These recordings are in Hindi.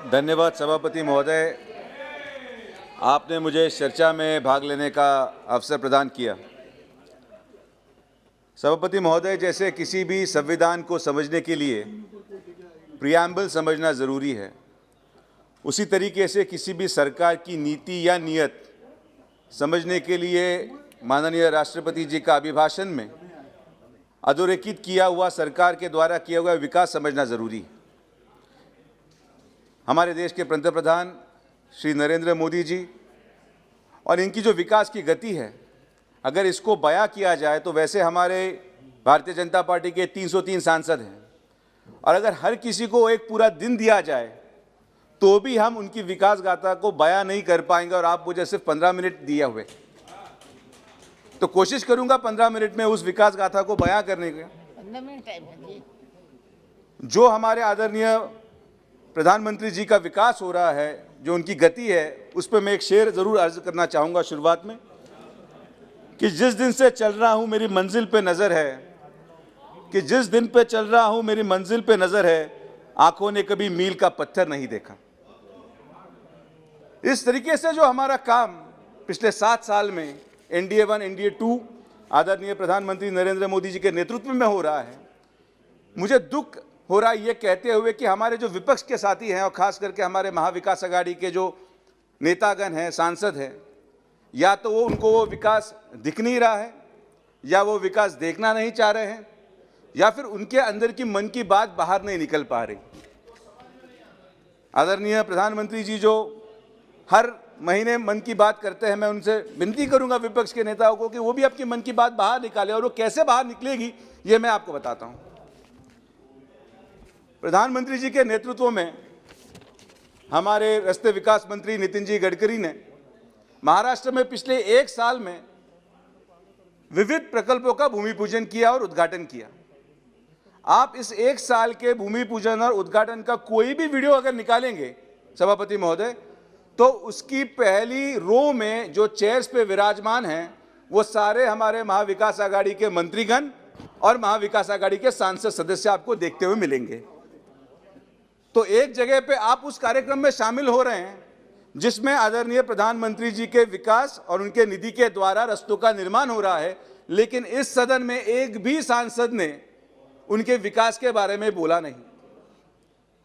धन्यवाद सभापति महोदय, आपने मुझे चर्चा में भाग लेने का अवसर प्रदान किया। सभापति महोदय, जैसे किसी भी संविधान को समझने के लिए प्रियम्बल समझना ज़रूरी है, उसी तरीके से किसी भी सरकार की नीति या नीयत समझने के लिए माननीय राष्ट्रपति जी का अभिभाषण में अधोरेखित किया हुआ सरकार के द्वारा किया हुआ विकास समझना ज़रूरी है। हमारे देश के पंतप्रधान श्री नरेंद्र मोदी जी और इनकी जो विकास की गति है, अगर इसको बयां किया जाए तो वैसे हमारे भारतीय जनता पार्टी के 303 सांसद हैं, और अगर हर किसी को एक पूरा दिन दिया जाए तो भी हम उनकी विकास गाथा को बयां नहीं कर पाएंगे। और आप मुझे सिर्फ 15 मिनट दिए हुए, तो कोशिश करूंगा 15 मिनट में उस विकास गाथा को बयां करने के। 15 मिनट टाइम है जी। जो हमारे आदरणीय प्रधानमंत्री जी का विकास हो रहा है, जो उनकी गति है, उस पर मैं एक शेर ज़रूर अर्ज करना चाहूँगा शुरुआत में कि जिस दिन से चल रहा हूँ मेरी मंजिल पे नज़र है, कि जिस दिन पे चल रहा हूँ मेरी मंजिल पे नज़र है, आंखों ने कभी मील का पत्थर नहीं देखा। इस तरीके से जो हमारा काम पिछले 7 साल में NDA 1 NDA 2 आदरणीय प्रधानमंत्री नरेंद्र मोदी जी के नेतृत्व में हो रहा है, मुझे दुख हो रहा है ये कहते हुए कि हमारे जो विपक्ष के साथी हैं और खास करके हमारे महाविकास आघाड़ी के जो नेतागण हैं, सांसद हैं, या तो उनको वो विकास दिख नहीं रहा है, या वो विकास देखना नहीं चाह रहे हैं, या फिर उनके अंदर की मन की बात बाहर नहीं निकल पा रही। आदरणीय प्रधानमंत्री जी जो हर महीने मन की बात करते हैं, मैं उनसे विनती करूंगा विपक्ष के नेताओं को कि वो भी आपकी मन की बात बाहर निकालें, और वो कैसे बाहर निकलेगी ये मैं आपको बताता हूं। प्रधानमंत्री जी के नेतृत्व में हमारे राष्ट्रीय विकास मंत्री नितिन जी गडकरी ने महाराष्ट्र में पिछले 1 साल में विविध प्रकल्पों का भूमि पूजन किया और उद्घाटन किया। आप इस 1 साल के भूमि पूजन और उद्घाटन का कोई भी वीडियो अगर निकालेंगे सभापति महोदय, तो उसकी पहली रो में जो चेयर्स पे विराजमान हैं वो सारे हमारे महाविकास आघाड़ी के मंत्रीगण और महाविकास आघाड़ी के सांसद सदस्य आपको देखते हुए मिलेंगे। तो एक जगह पे आप उस कार्यक्रम में शामिल हो रहे हैं जिसमें आदरणीय प्रधानमंत्री जी के विकास और उनके निधि के द्वारा रास्तों का निर्माण हो रहा है, लेकिन इस सदन में एक भी सांसद ने उनके विकास के बारे में बोला नहीं।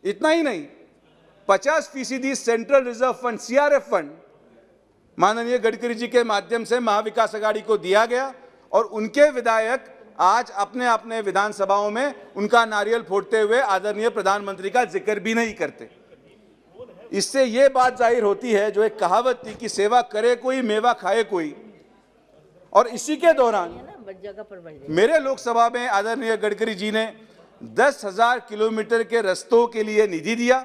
इतना ही नहीं, 50% central reserve fund CRF fund माननीय गडकरी जी के माध्यम से महाविकास आघाड़ी को दिया गया, और उनके विधायक आज अपने अपने विधानसभाओं में उनका नारियल फोड़ते हुए आदरणीय प्रधानमंत्री का जिक्र भी नहीं करते। इससे ये बात जाहिर होती है, जो एक कहावत थी कि सेवा करे कोई मेवा खाए कोई, और इसी के दौरान मेरे लोकसभा में आदरणीय गडकरी जी ने 10,000 किलोमीटर के रास्तों के लिए निधि दिया,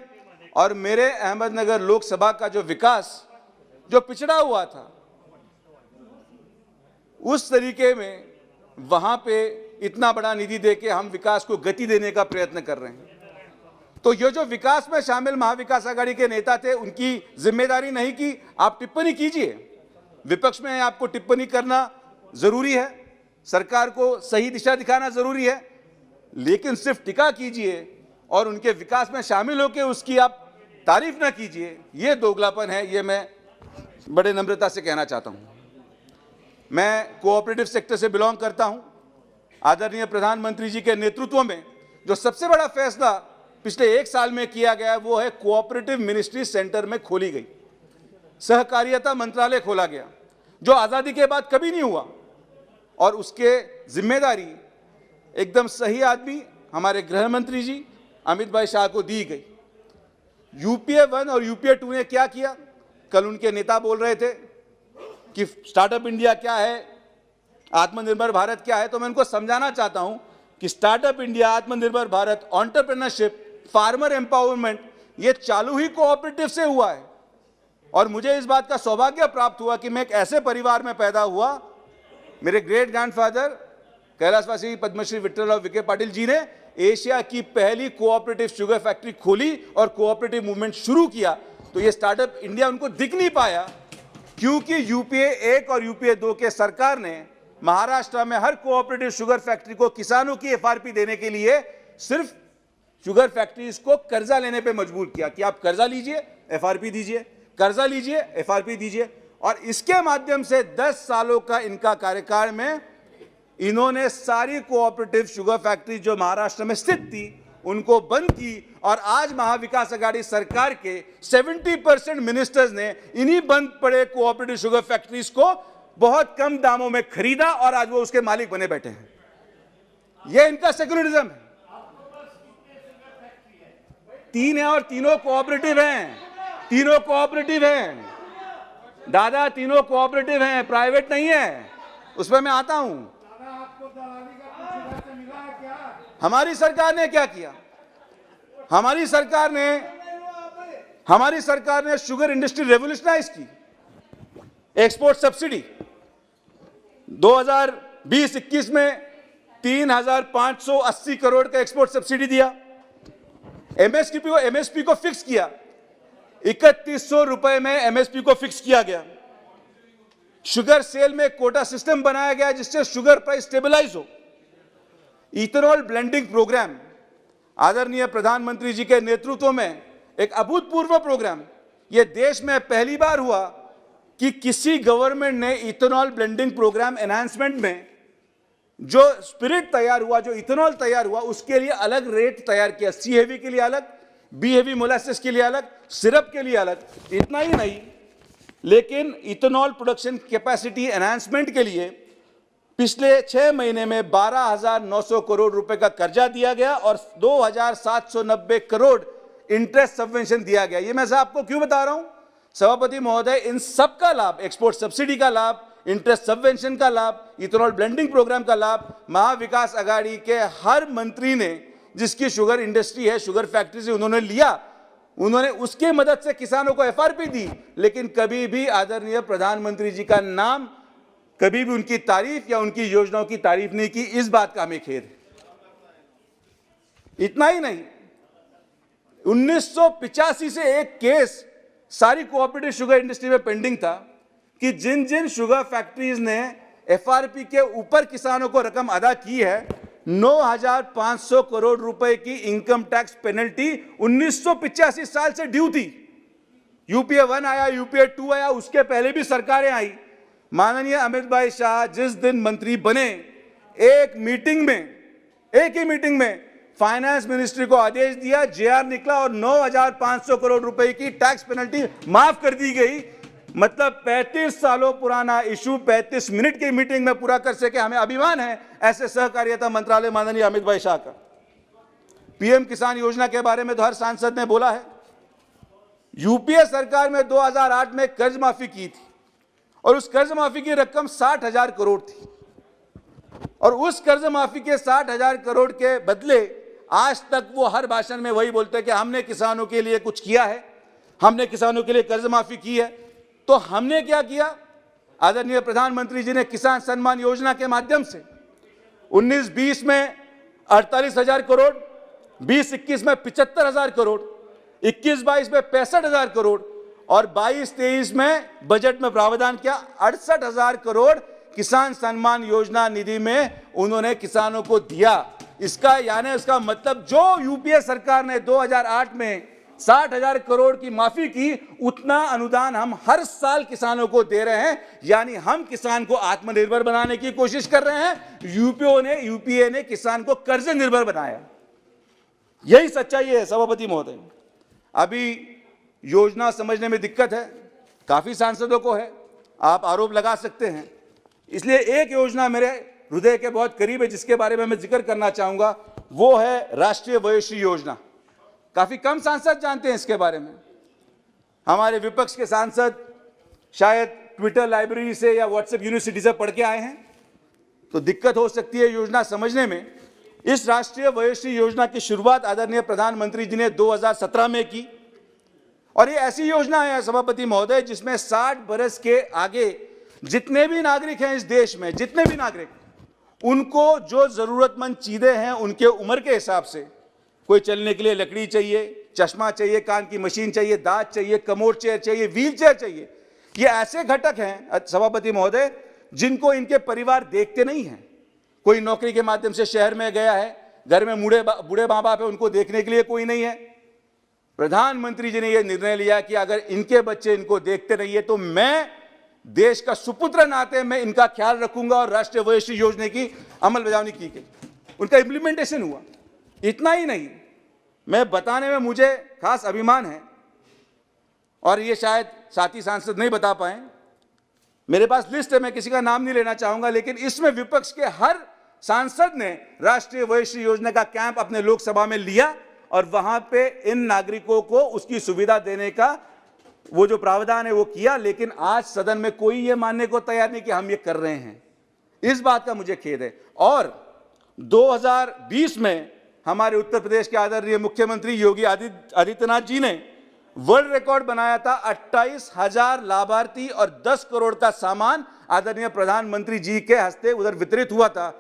और मेरे अहमदनगर लोकसभा का जो विकास जो पिछड़ा हुआ था, उस तरीके में वहां पे इतना बड़ा निधि देके हम विकास को गति देने का प्रयत्न कर रहे हैं। तो ये जो विकास में शामिल महाविकास आघाड़ी के नेता थे, उनकी जिम्मेदारी नहीं कि आप टिप्पणी कीजिए, विपक्ष में आपको टिप्पणी करना जरूरी है, सरकार को सही दिशा दिखाना जरूरी है, लेकिन सिर्फ टिका कीजिए और उनके विकास में शामिल होकर उसकी आप तारीफ ना कीजिए, ये दोगलापन है। ये मैं बड़े नम्रता से कहना चाहता हूं। मैं कोऑपरेटिव सेक्टर से बिलोंग करता हूं। आदरणीय प्रधानमंत्री जी के नेतृत्व में जो सबसे बड़ा फैसला पिछले 1 साल में किया गया वो है कोऑपरेटिव मिनिस्ट्री सेंटर में खोली गई, सहकारिता मंत्रालय खोला गया, जो आज़ादी के बाद कभी नहीं हुआ, और उसके जिम्मेदारी एकदम सही आदमी हमारे गृह मंत्री जी अमित भाई शाह को दी गई। UPA 1 और UPA 2 ने क्या किया? कल उनके नेता बोल रहे थे कि स्टार्टअप इंडिया क्या है, आत्मनिर्भर भारत क्या है, तो मैं उनको समझाना चाहता हूं कि स्टार्टअप इंडिया, आत्मनिर्भर भारत, एंटरप्रेन्योरशिप, फार्मर एम्पावरमेंट, ये चालू ही कोऑपरेटिव से हुआ है। और मुझे इस बात का सौभाग्य प्राप्त हुआ कि मैं एक ऐसे परिवार में पैदा हुआ, मेरे ग्रेट ग्रैंडफादर कैलाशवासी पद्मश्री विट्ठलराव विखे पाटिल जी ने एशिया की पहली कोऑपरेटिव शुगर फैक्ट्री खोली और कोऑपरेटिव मूवमेंट शुरू किया। तो ये स्टार्टअप इंडिया उनको दिख नहीं पाया, क्योंकि UPA 1 और UPA 2 के सरकार ने महाराष्ट्र में हर कोऑपरेटिव शुगर फैक्ट्री को किसानों की FRP देने के लिए सिर्फ शुगर फैक्ट्रीज को कर्जा लेने पे मजबूर किया कि आप कर्जा लीजिए, एफआरपी दीजिए, कर्जा लीजिए, एफआरपी दीजिए। और इसके माध्यम से 10 सालों का इनका कार्यकाल में इन्होंने सारी कोऑपरेटिव शुगर फैक्ट्री जो महाराष्ट्र में स्थित थी उनको बंद की। और आज महाविकास आघाड़ी सरकार के 70% मिनिस्टर्स ने इन्हीं बंद पड़े कोऑपरेटिव शुगर फैक्ट्रीज को बहुत कम दामों में खरीदा और आज वो उसके मालिक बने बैठे हैं। ये इनका सेक्युलरिज्म है। 3 है और तीनों कोऑपरेटिव हैं, तीनों कोऑपरेटिव हैं दादा, तीनों कोऑपरेटिव हैं, प्राइवेट नहीं है। उस पर मैं आता हूं। हमारी सरकार ने क्या किया? हमारी सरकार ने शुगर इंडस्ट्री रेवोल्यूशनाइज की। एक्सपोर्ट सब्सिडी 2020-21 में 3,580 करोड़ का एक्सपोर्ट सब्सिडी दिया। एमएसपी को फिक्स किया, 3100 रुपए में एमएसपी को फिक्स किया गया। शुगर सेल में कोटा सिस्टम बनाया गया जिससे शुगर प्राइस स्टेबलाइज हो। इथेनॉल ब्लेंडिंग प्रोग्राम आदरणीय प्रधानमंत्री जी के नेतृत्व में एक अभूतपूर्व प्रोग्राम, यह देश में पहली बार हुआ कि किसी गवर्नमेंट ने इथेनॉल ब्लेंडिंग प्रोग्राम एनहांसमेंट में जो स्पिरिट तैयार हुआ, जो इथेनॉल तैयार हुआ, उसके लिए अलग रेट तैयार किया। सी हेवी के लिए अलग, बी हेवी मोलासेस के लिए अलग, सिरप के लिए अलग। इतना ही नहीं, लेकिन इथेनॉल प्रोडक्शन कैपेसिटी एनहांसमेंट के लिए पिछले 6 महीने में 12,900 करोड़ रुपए का कर्जा दिया गया और 2,790 करोड़ इंटरेस्ट सबवेंशन दिया गया। ये मैं आपको क्यों बता रहा हूं सभापति महोदय? इन सब का लाभ, एक्सपोर्ट सब्सिडी का लाभ, इंटरेस्ट सबवेंशन का लाभ, इथेनॉल ब्लेंडिंग प्रोग्राम का लाभ महाविकास आघाड़ी के हर मंत्री ने, जिसकी शुगर इंडस्ट्री है, शुगर फैक्ट्री से उन्होंने लिया। उन्होंने उसके मदद से किसानों को एफआरपी दी, लेकिन कभी भी आदरणीय प्रधानमंत्री जी का नाम, कभी भी उनकी तारीफ या उनकी योजनाओं की तारीफ नहीं की। इस बात का हमें खेद है। इतना ही नहीं, 1985 से एक केस सारी कोऑपरेटिव शुगर इंडस्ट्री में पेंडिंग था कि जिन जिन शुगर फैक्ट्रीज ने एफआरपी के ऊपर किसानों को रकम अदा की है, 9,500 करोड़ रुपए की इनकम टैक्स पेनल्टी 1985 साल से ड्यू थी। यूपीए 1 आया, यूपीए 2 आया, उसके पहले भी सरकारें आई। माननीय अमित भाई शाह जिस दिन मंत्री बने, एक ही मीटिंग में फाइनेंस मिनिस्ट्री को आदेश दिया, जेआर निकला और 9,500 करोड़ रुपए की टैक्स पेनल्टी माफ कर दी गई। मतलब 35 सालों पुराना इशू 35 मिनट की मीटिंग में पूरा कर सके, हमें अभिमान है ऐसे सहकारिता मंत्रालय माननीय अमित भाई शाह का। पीएम किसान योजना के बारे में तो हर सांसद ने बोला है। यूपीए सरकार में 2008 में कर्ज माफी की थी और उस कर्ज माफी की रकम 60,000 करोड़ थी। और उस कर्ज माफी के 60,000 करोड़ के बदले आज तक वो हर भाषण में वही बोलते हैं कि हमने किसानों के लिए कुछ किया है, हमने किसानों के लिए कर्ज माफी की है। तो हमने क्या किया? आदरणीय प्रधानमंत्री जी ने किसान सम्मान योजना के माध्यम से 19-20 में 48,000 करोड़, 20-21 में 75,000 करोड़, 21-22 में 65,000 करोड़ और 22-23 में बजट में प्रावधान किया 68,000 करोड़ किसान सम्मान योजना निधि में उन्होंने किसानों को दिया। इसका मतलब जो यूपीए सरकार ने 2008 में 60,000 करोड़ की माफी की, उतना अनुदान हम हर साल किसानों को दे रहे हैं। यानी हम किसान को आत्मनिर्भर बनाने की कोशिश कर रहे हैं। यूपीए ने किसान को कर्ज निर्भर बनाया। यही सच्चाई है सभापति महोदय। अभी योजना समझने में दिक्कत है, काफी सांसदों को है, आप आरोप लगा सकते हैं। इसलिए एक योजना मेरे हृदय के बहुत करीब है जिसके बारे में मैं जिक्र करना चाहूंगा, वो है राष्ट्रीय वयोश्री योजना। काफी कम सांसद जानते हैं इसके बारे में। हमारे विपक्ष के सांसद शायद ट्विटर लाइब्रेरी से या व्हाट्सएप यूनिवर्सिटी से पढ़ के आए हैं, तो दिक्कत हो सकती है योजना समझने में। इस राष्ट्रीय वयोश्री योजना की शुरुआत आदरणीय प्रधानमंत्री जी ने 2017 में की और ये ऐसी योजना है सभापति महोदय जिसमें 60 बरस के आगे जितने भी नागरिक हैं इस देश में, जितने भी नागरिक, उनको जो जरूरतमंद चीजें हैं उनके उम्र के हिसाब से, कोई चलने के लिए लकड़ी चाहिए, चश्मा चाहिए, कान की मशीन चाहिए, दांत चाहिए, कमोड चेयर चाहिए, व्हील चेयर चाहिए, ये ऐसे घटक हैं सभापति महोदय जिनको इनके परिवार देखते नहीं हैं। कोई नौकरी के माध्यम से शहर में गया है, घर में बूढ़े माँ बाप है, उनको देखने के लिए कोई नहीं है। प्रधानमंत्री जी ने यह निर्णय लिया कि अगर इनके बच्चे इनको देखते नहीं है तो मैं देश का सुपुत्र नाते मैं इनका ख्याल रखूंगा, और राष्ट्रीय वयोश्री योजना की अमलबजावनी की गई, उनका इंप्लीमेंटेशन हुआ। इतना ही नहीं, मैं बताने में मुझे खास अभिमान है, और ये शायद साथी सांसद नहीं बता पाए, मेरे पास लिस्ट है, मैं किसी का नाम नहीं लेना चाहूंगा, लेकिन इसमें विपक्ष के हर सांसद ने राष्ट्रीय वयोश्री योजना का कैंप अपने लोकसभा में लिया, और वहां पे इन नागरिकों को उसकी सुविधा देने का वो जो प्रावधान है वो किया। लेकिन आज सदन में कोई ये मानने को तैयार नहीं कि हम ये कर रहे हैं। इस बात का मुझे खेद है। और 2020 में हमारे उत्तर प्रदेश के आदरणीय मुख्यमंत्री योगी आदित्यनाथ जी ने वर्ल्ड रिकॉर्ड बनाया था। 28,000 लाभार्थी और 10 करोड़ का सामान आदरणीय प्रधानमंत्री जी के हस्ते उधर वितरित हुआ था।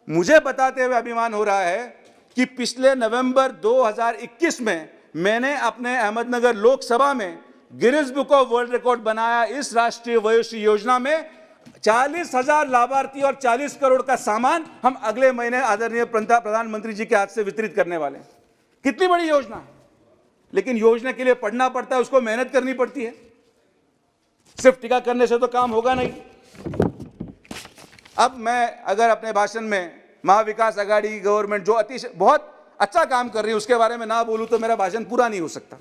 मुझे बताते हुए अभिमान हो रहा है कि पिछले नवंबर 2021 में मैंने अपने अहमदनगर लोकसभा में Guinness book of world record बनाया। इस राष्ट्रीय वयोश्री योजना में 40,000 लाभार्थी और 40 करोड़ का सामान हम अगले महीने आदरणीय प्रधानमंत्री जी के हाथ से वितरित करने वाले हैं। कितनी बड़ी योजना है, लेकिन योजना के लिए पढ़ना पड़ता है, उसको मेहनत करनी पड़ती है। सिर्फ टीका करने से तो काम होगा नहीं। अब मैं अगर अपने भाषण में महाविकास आघाड़ी गवर्नमेंट जो बहुत अच्छा काम कर रही है उसके बारे में ना बोलूं तो मेरा भाषण पूरा नहीं हो सकता।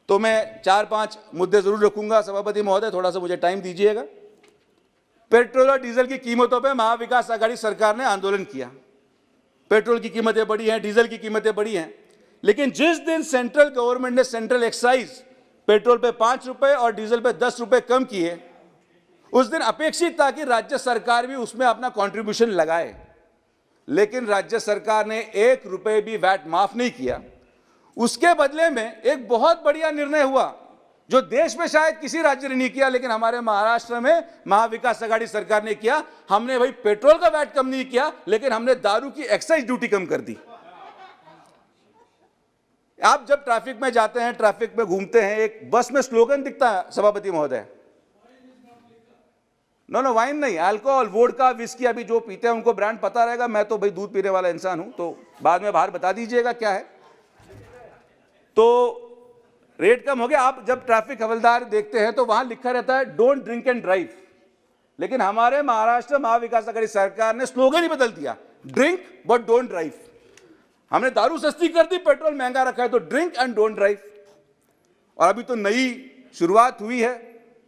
तो मैं 4-5 मुद्दे जरूर रखूंगा। सभापति महोदय, थोड़ा सा मुझे टाइम दीजिएगा। पेट्रोल और डीजल की कीमतों पर महाविकास आघाड़ी सरकार ने आंदोलन किया। पेट्रोल की कीमतें बढ़ी हैं, डीजल की कीमतें बढ़ी हैं, लेकिन जिस दिन सेंट्रल गवर्नमेंट ने सेंट्रल एक्साइज पेट्रोल पे 5 रुपए और डीजल पे 10 रुपए कम किए, उस दिन अपेक्षित था कि राज्य सरकार भी उसमें अपना कंट्रीब्यूशन लगाए। लेकिन राज्य सरकार ने 1 रुपए भी वैट माफ नहीं किया। उसके बदले में एक बहुत बढ़िया निर्णय हुआ जो देश में शायद किसी राज्य ने नहीं किया, लेकिन हमारे महाराष्ट्र में महाविकास आघाड़ी सरकार ने किया। हमने भाई पेट्रोल का वैट कम नहीं किया, लेकिन हमने दारू की एक्साइज ड्यूटी कम कर दी। आप जब ट्रैफिक में जाते हैं, ट्रैफिक में घूमते हैं, एक बस में स्लोगन दिखता है सभापति महोदय, नो वाइन नहीं, अल्कोहल, वोडका, विस्की। अभी जो पीते हैं उनको ब्रांड पता रहेगा, मैं तो भाई दूध पीने वाला इंसान हूं, तो बाद में बाहर बता दीजिएगा क्या है। तो रेट कम हो गया। आप जब ट्रैफिक हवलदार देखते हैं तो वहां लिखा रहता है डोंट ड्रिंक एंड ड्राइव, लेकिन हमारे महाराष्ट्र महाविकास आघाड़ी सरकार ने स्लोगन ही बदल दिया, ड्रिंक बट डोंट ड्राइव। हमने दारू सस्ती कर दी, पेट्रोल महंगा रखा है, तो ड्रिंक एंड डोंट ड्राइव। और अभी तो नई शुरुआत हुई है,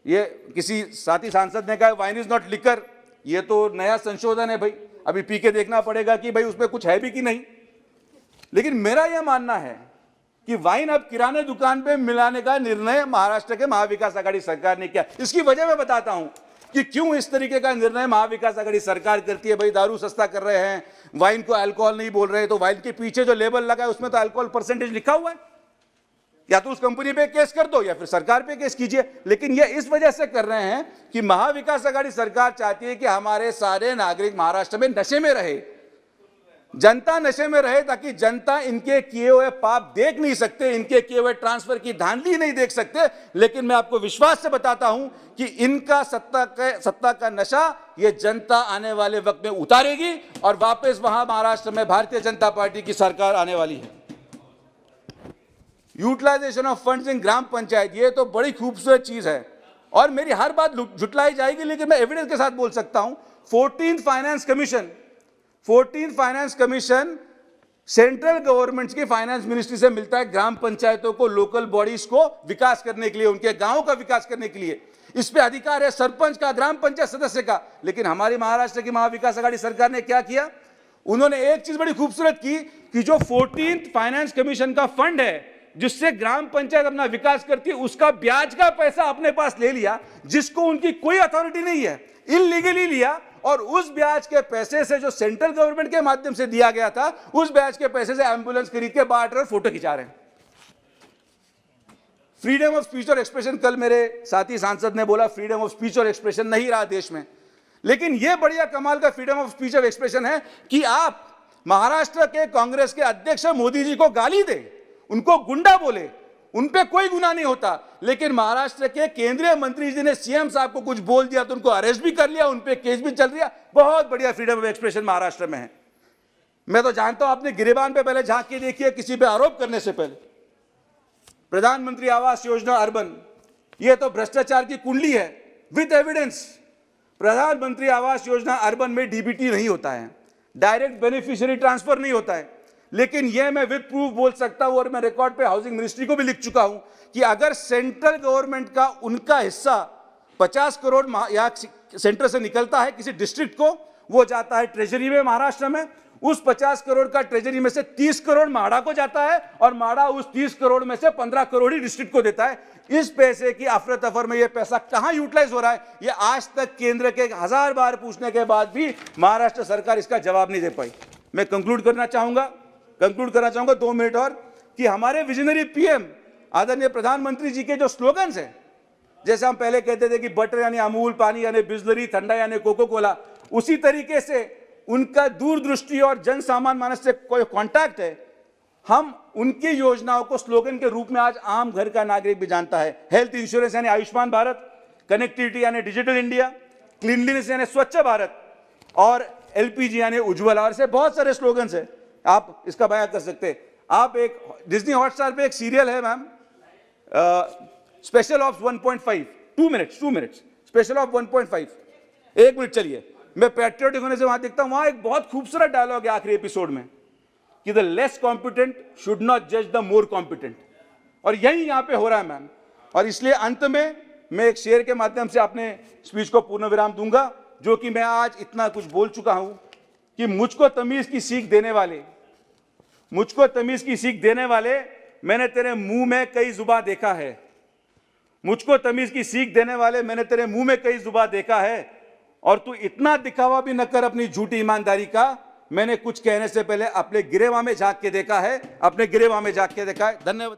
ये किसी साथी सांसद ने कहा वाइन इज नॉट लिकर, ये तो नया संशोधन है भाई, अभी पी के देखना पड़ेगा कि भाई उसमें कुछ है भी कि नहीं। लेकिन मेरा यह मानना है कि वाइन अब किराने दुकान पे मिलाने का निर्णय महाराष्ट्र के महाविकास आघाड़ी सरकार ने किया। इसकी वजह मैं बताता हूं कि क्यों इस तरीके का निर्णय महाविकास आघाड़ी सरकार करती है। भाई दारू सस्ता कर रहे हैं, वाइन को अल्कोहल नहीं बोल रहे, तो वाइन के पीछे जो लेबल लगा है उसमें तो अल्कोहल परसेंटेज लिखा हुआ है। या तो उस कंपनी पे केस कर दो या फिर सरकार पे केस कीजिए। लेकिन ये इस वजह से कर रहे हैं कि महाविकास आघाड़ी सरकार चाहती है कि हमारे सारे नागरिक महाराष्ट्र में नशे में रहे, जनता नशे में रहे, ताकि जनता इनके किए हुए पाप देख नहीं सकते, इनके किए हुए ट्रांसफर की धांधली नहीं देख सकते। लेकिन मैं आपको विश्वास से बताता हूं कि इनका सत्ता का नशा ये जनता आने वाले वक्त में उतारेगी और वापस वहां महाराष्ट्र में भारतीय जनता पार्टी की सरकार आने वाली है। यूटिलाइजेशन ऑफ फंड्स इन ग्राम पंचायत, ये तो बड़ी खूबसूरत चीज है और मेरी हर बात झुटलाई जाएगी, लेकिन मैं एविडेंस के साथ बोल सकता हूं। 14th finance commission central government की फाइनेंस मिनिस्ट्री से मिलता है ग्राम पंचायतों को, लोकल बॉडीज को विकास करने के लिए, उनके गांवों का विकास करने के लिए। इस पे अधिकार है सरपंच का, ग्राम पंचायत सदस्य का। लेकिन हमारी महाराष्ट्र की महाविकास आघाड़ी सरकार ने क्या किया, उन्होंने एक चीज बड़ी खूबसूरत की कि जो 14th फाइनेंस कमीशन का फंड है जिससे ग्राम पंचायत अपना विकास करती है, उसका ब्याज का पैसा अपने पास ले लिया, जिसको उनकी कोई अथॉरिटी नहीं है, इलीगली लिया। और उस ब्याज के पैसे से जो सेंट्रल गवर्नमेंट के माध्यम से दिया गया था, उस ब्याज के पैसे से एम्बुलेंस खरीद के बांट रहे और फोटो खिंचा रहे हैं। फ्रीडम ऑफ स्पीच और एक्सप्रेशन, कल मेरे साथी सांसद ने बोला फ्रीडम ऑफ स्पीच और एक्सप्रेशन नहीं रहा देश में, लेकिन यह बढ़िया कमाल का फ्रीडम ऑफ स्पीच और एक्सप्रेशन है कि आप महाराष्ट्र के कांग्रेस के अध्यक्ष मोदी जी को गाली दे, उनको गुंडा बोले, उन पे कोई गुनाह नहीं होता। लेकिन महाराष्ट्र के केंद्रीय मंत्री जी ने सीएम साहब को कुछ बोल दिया तो उनको अरेस्ट भी कर लिया, उन पे केस भी चल रहा। बहुत बढ़िया फ्रीडम ऑफ एक्सप्रेशन महाराष्ट्र में है। मैं तो जानता हूं आपने गिरेबान पे पहले झांक के देखिए, किसी पे आरोप करने से पहले। प्रधानमंत्री आवास योजना अर्बन, ये तो भ्रष्टाचार की कुंडली है विद एविडेंस। प्रधानमंत्री आवास योजना अर्बन में डीबीटी नहीं होता है, डायरेक्ट बेनिफिशियरी ट्रांसफर नहीं होता है, लेकिन यह मैं विद प्रूफ बोल सकता हूं और मैं रिकॉर्ड पे हाउसिंग मिनिस्ट्री को भी लिख चुका हूं कि अगर सेंट्रल गवर्नमेंट का उनका हिस्सा 50 करोड़ या सेंटर से निकलता है किसी डिस्ट्रिक्ट को, वो जाता है ट्रेजरी में महाराष्ट्र में, उस 50 करोड़ का ट्रेजरी में से 30 करोड़ माड़ा को जाता है और माड़ा उस 30 करोड़ में से 15 करोड़ ही डिस्ट्रिक्ट को देता है। इस पैसे की अफरा तफर में यह पैसा कहां यूटिलाइज हो रहा है, यह आज तक केंद्र के 1000 बार पूछने के बाद भी महाराष्ट्र सरकार इसका जवाब नहीं दे पाई। मैं कंक्लूड करना चाहूंगा 2 मिनट और, कि हमारे विजनरी पीएम आदरणीय प्रधानमंत्री जी के जो स्लोगन्स हैं, जैसे हम पहले कहते थे कि बटर यानी अमूल, पानी यानी बिस्लरी, ठंडा यानी कोको कोला, उसी तरीके से उनका दूरदृष्टि और जन सामान्य मानस से कोई कांटेक्ट है। हम उनकी योजनाओं को स्लोगन के रूप में आज आम घर का नागरिक भी जानता है। हेल्थ इंश्योरेंस यानी आयुष्मान भारत, कनेक्टिविटी यानी डिजिटल इंडिया, क्लीनलीनेस यानी स्वच्छ भारत और एलपीजी यानी उज्ज्वला, और ऐसे बहुत सारे स्लोगन्स हैं, आप इसका बयान कर सकते हैं। आप एक डिज्नी हॉटस्टार पे एक सीरियल है ma'am, special ops 1.5, 2 minutes, special of 1.5, 1 minute चलिए। मैं पैट्रियोटिक होने से वहां देखता हूं, वहां एक बहुत खूबसूरत डायलॉग है आखिरी एपिसोड में कि the less competent should not जज द मोर कॉम्पिटेंट, और यही यहां पे हो रहा है मैम। और इसलिए अंत में मैं एक शेर के माध्यम से अपने स्पीच को पूर्ण विराम दूंगा, जो कि मैं आज इतना कुछ बोल चुका हूं कि मुझको तमीज की सीख देने वाले मैंने तेरे मुंह में कई जुबां देखा है, मुझको तमीज की सीख देने वाले मैंने तेरे मुंह में कई जुबां देखा है, और तू इतना दिखावा भी न कर अपनी झूठी ईमानदारी का, मैंने कुछ कहने से पहले अपने गिरेबान में झांक के देखा है। धन्यवाद।